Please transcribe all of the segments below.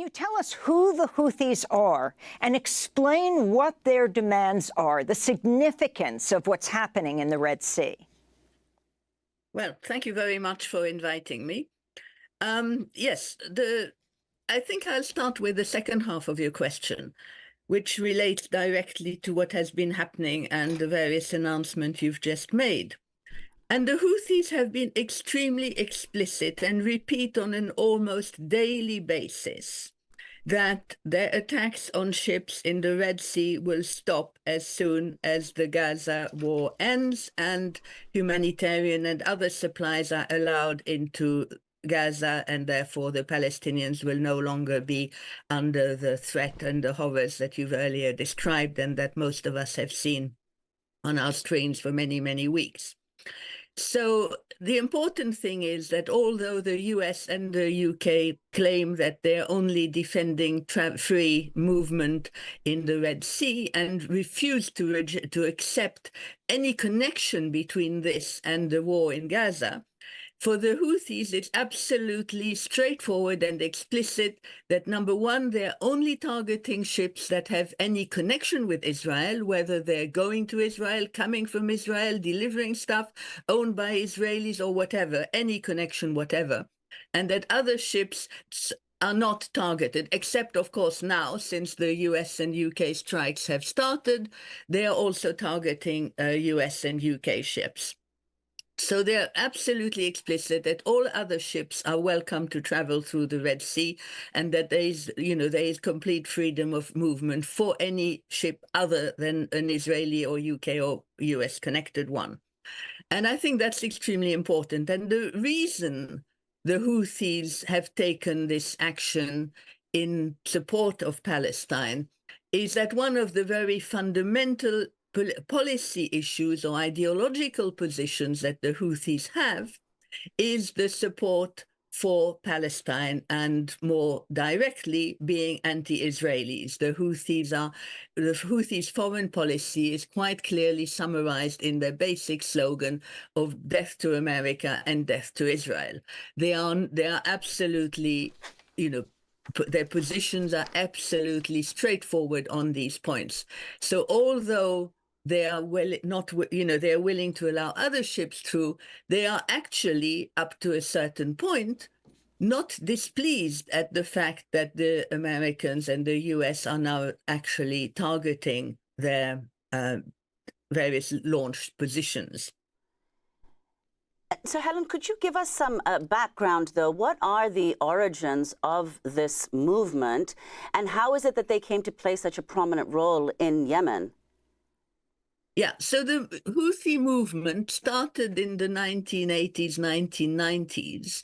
you tell us who the Houthis are and explain what their demands are, the significance of what's happening in the Red Sea? Well, thank you very much for inviting me. Yes, I think I'll start with the second half of your question, which relates directly to what has been happening and the various announcements you've just made. And the Houthis have been extremely explicit and repeat on an almost daily basis that their attacks on ships in the Red Sea will stop as soon as the Gaza war ends and humanitarian and other supplies are allowed into Gaza, and therefore the Palestinians will no longer be under the threat and the horrors that you've earlier described and that most of us have seen on our screens for many, many weeks. So the important thing is that although the US and the UK claim that they're only defending free movement in the Red Sea and refuse to accept any connection between this and the war in Gaza, for the Houthis, it's absolutely straightforward and explicit that, number one, they're only targeting ships that have any connection with Israel, whether they're going to Israel, coming from Israel, delivering stuff, owned by Israelis or whatever, any connection, whatever. And that other ships are not targeted, except, of course, now, since the US and UK strikes have started, they are also targeting US and UK ships. So they're absolutely explicit that all other ships are welcome to travel through the Red Sea, and that there is complete freedom of movement for any ship other than an Israeli or UK or US connected one. And I think that's extremely important. And the reason the Houthis have taken this action in support of Palestine is that one of the very fundamental policy issues or ideological positions that the Houthis have is the support for Palestine and more directly being anti-Israelis. The Houthis' foreign policy is quite clearly summarized in their basic slogan of death to America and death to Israel. They are absolutely, their positions are absolutely straightforward on these points. So although they are they are willing to allow other ships through, they are actually, up to a certain point, not displeased at the fact that the Americans and the US are now actually targeting their various launch positions. So, Helen, could you give us some background, though? What are the origins of this movement, and how is it that they came to play such a prominent role in Yemen? Yeah, so the Houthi movement started in the 1980s, 1990s.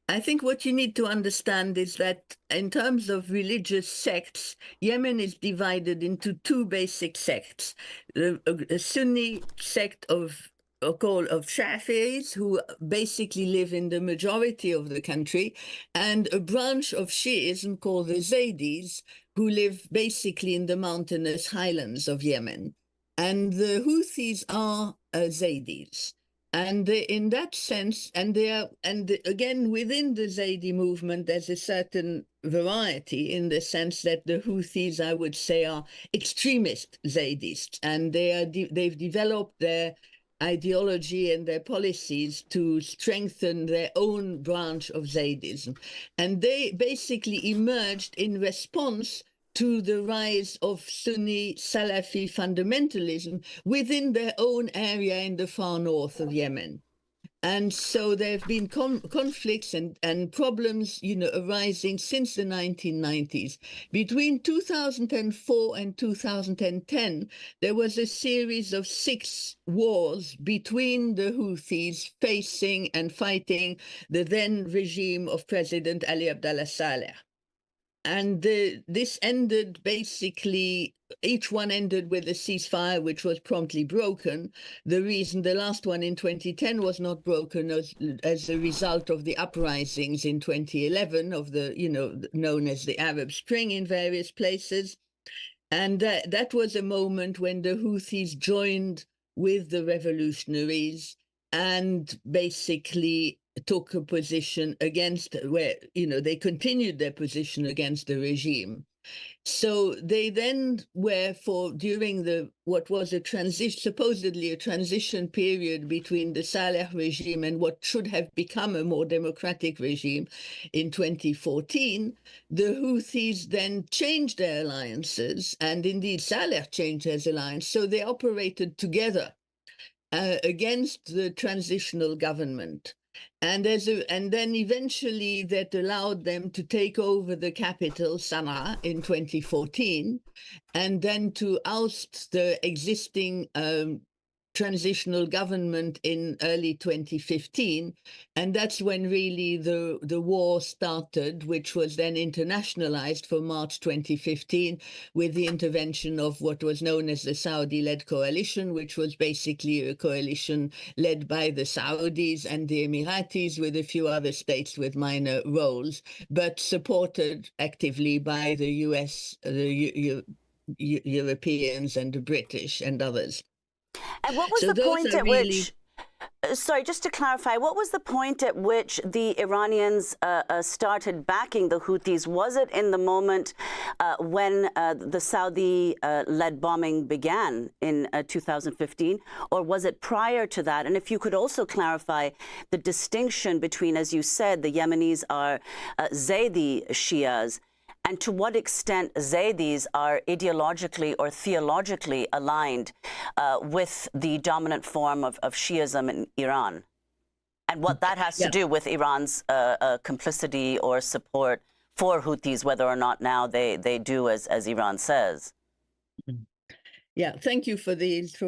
I think what you need to understand is that in terms of religious sects, Yemen is divided into two basic sects. A Sunni sect of Shafi'is, who basically live in the majority of the country, and a branch of Shi'ism called the Zaydis, who live basically in the mountainous highlands of Yemen. And the Houthis are Zaydis. And in that sense, and again, within the Zaydi movement, there's a certain variety in the sense that the Houthis, I would say, are extremist Zaydis, and they've developed their ideology and their policies to strengthen their own branch of Zaydism. And they basically emerged in response to the rise of Sunni Salafi fundamentalism within their own area in the far north of Yemen. And so there have been conflicts and problems, arising since the 1990s. Between 2004 and 2010, there was a series of 6 wars between the Houthis facing and fighting the then regime of President Ali Abdullah Saleh. And this ended basically, each one ended with a ceasefire, which was promptly broken. The last one in 2010 was not broken as a result of the uprisings in 2011 of known as the Arab Spring in various places. And that was a moment when the Houthis joined with the revolutionaries and basically took a position against, where, they continued their position against the regime. So they then were during what was supposedly a transition period between the Saleh regime and what should have become a more democratic regime in 2014, the Houthis then changed their alliances, and indeed Saleh changed his alliance, so they operated together against the transitional government. And then eventually that allowed them to take over the capital, Sana'a, in 2014, and then to oust the existing transitional government in early 2015. And that's when really the war started, which was then internationalized for March 2015 with the intervention of what was known as the Saudi-led coalition, which was basically a coalition led by the Saudis and the Emiratis, with a few other states with minor roles, but supported actively by the US, the Europeans and the British and others. And what was So the point at really... which, sorry, just to clarify, what was the point at which the Iranians started backing the Houthis? Was it in the moment when the Saudi-led bombing began in 2015, or was it prior to that? And if you could also clarify the distinction between, as you said, the Yemenis are Zaydi Shias, and to what extent Zaydis are ideologically or theologically aligned with the dominant form of Shiism in Iran, and what that has to do with Iran's complicity or support for Houthis, whether or not now they do as Iran says. Yeah, thank you for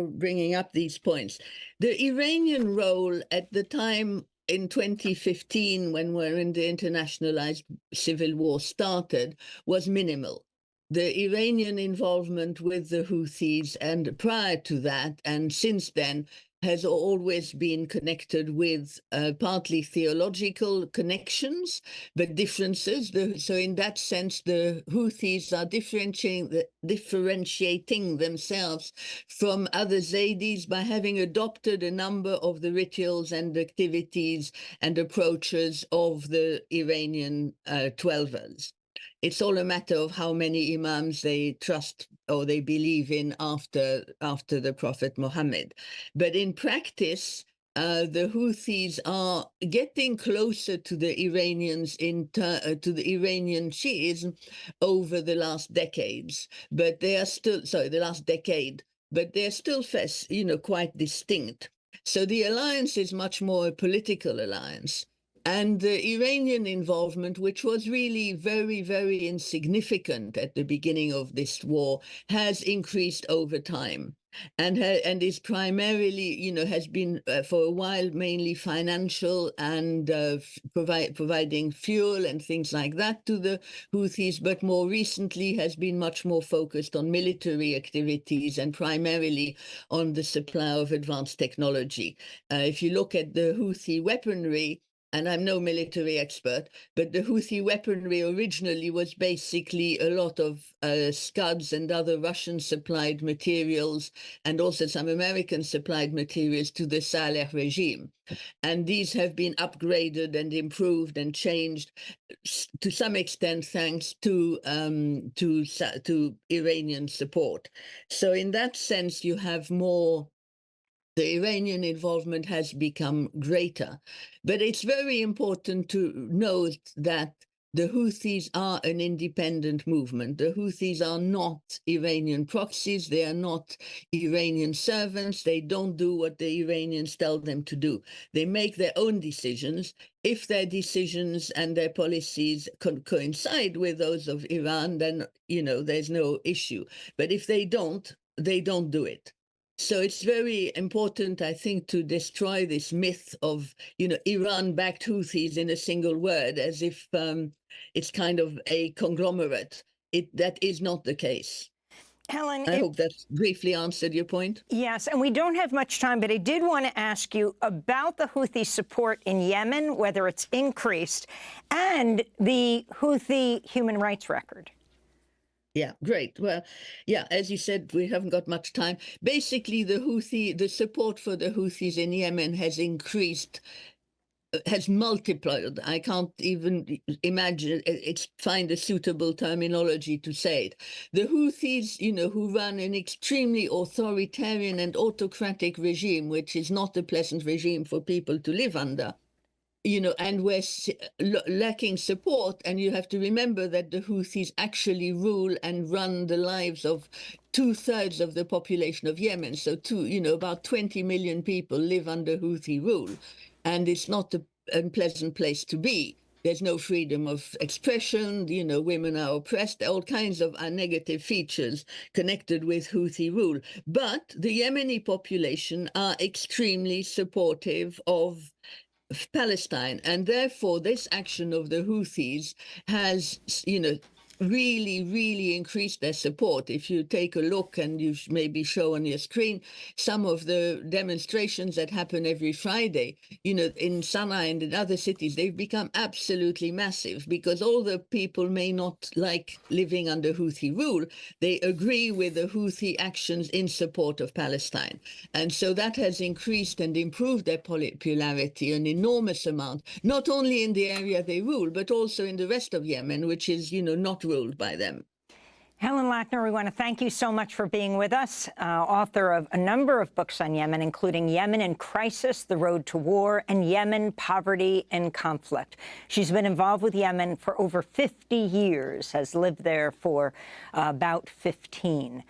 bringing up these points. The Iranian role at the time in 2015, when the internationalized civil war started, was minimal. The Iranian involvement with the Houthis, and prior to that and since then, has always been connected with partly theological connections, but differences. So in that sense, the Houthis are differentiating themselves from other Zaydis by having adopted a number of the rituals and activities and approaches of the Iranian Twelvers. It's all a matter of how many imams they trust or they believe in after the Prophet Muhammad. But in practice, the Houthis are getting closer to the Iranians to the Iranian Shiism over the last decades. But they are still, the last decade. But they're still, quite distinct. So the alliance is much more a political alliance. And the Iranian involvement, which was really very, very insignificant at the beginning of this war, has increased over time, and is primarily, has been for a while mainly financial and providing fuel and things like that to the Houthis, but more recently has been much more focused on military activities and primarily on the supply of advanced technology. If you look at the Houthi weaponry, and I'm no military expert, but the Houthi weaponry originally was basically a lot of Scuds and other Russian-supplied materials, and also some American-supplied materials to the Saleh regime. And these have been upgraded and improved and changed to some extent thanks to Iranian support. So in that sense, you have more. The Iranian involvement has become greater. But it's very important to note that the Houthis are an independent movement. The Houthis are not Iranian proxies. They are not Iranian servants. They don't do what the Iranians tell them to do. They make their own decisions. If their decisions and their policies coincide with those of Iran, then, there's no issue. But if they don't do it. So it's very important, I think, to destroy this myth of, Iran-backed Houthis in a single word, as if it's kind of a conglomerate. That is not the case. Helen, I hope that briefly answered your point. Yes, and we don't have much time, but I did want to ask you about the Houthi support in Yemen, whether it's increased, and the Houthi human rights record. Yeah, great. Well, yeah, as you said, we haven't got much time. Basically, the support for the Houthis in Yemen has increased has multiplied. I can't even imagine, find a suitable terminology to say it. The Houthis, who run an extremely authoritarian and autocratic regime, which is not a pleasant regime for people to live under, and we're lacking support. And you have to remember that the Houthis actually rule and run the lives of 2/3 of the population of Yemen. So about 20 million people live under Houthi rule. And it's not a pleasant place to be. There's no freedom of expression, women are oppressed, all kinds of negative features connected with Houthi rule. But the Yemeni population are extremely supportive of Palestine, and therefore this action of the Houthis has, really increased their support. If you take a look, and you maybe show on your screen some of the demonstrations that happen every Friday, in Sana'a and in other cities, they've become absolutely massive, because all the people may not like living under Houthi rule. They agree with the Houthi actions in support of Palestine. And so that has increased and improved their popularity an enormous amount, not only in the area they rule, but also in the rest of Yemen, which is, not ruled by them. Helen Lackner, we want to thank you so much for being with us, author of a number of books on Yemen, including Yemen in Crisis, The Road to War, and Yemen, Poverty and Conflict. She's been involved with Yemen for over 50 years, has lived there for about 15.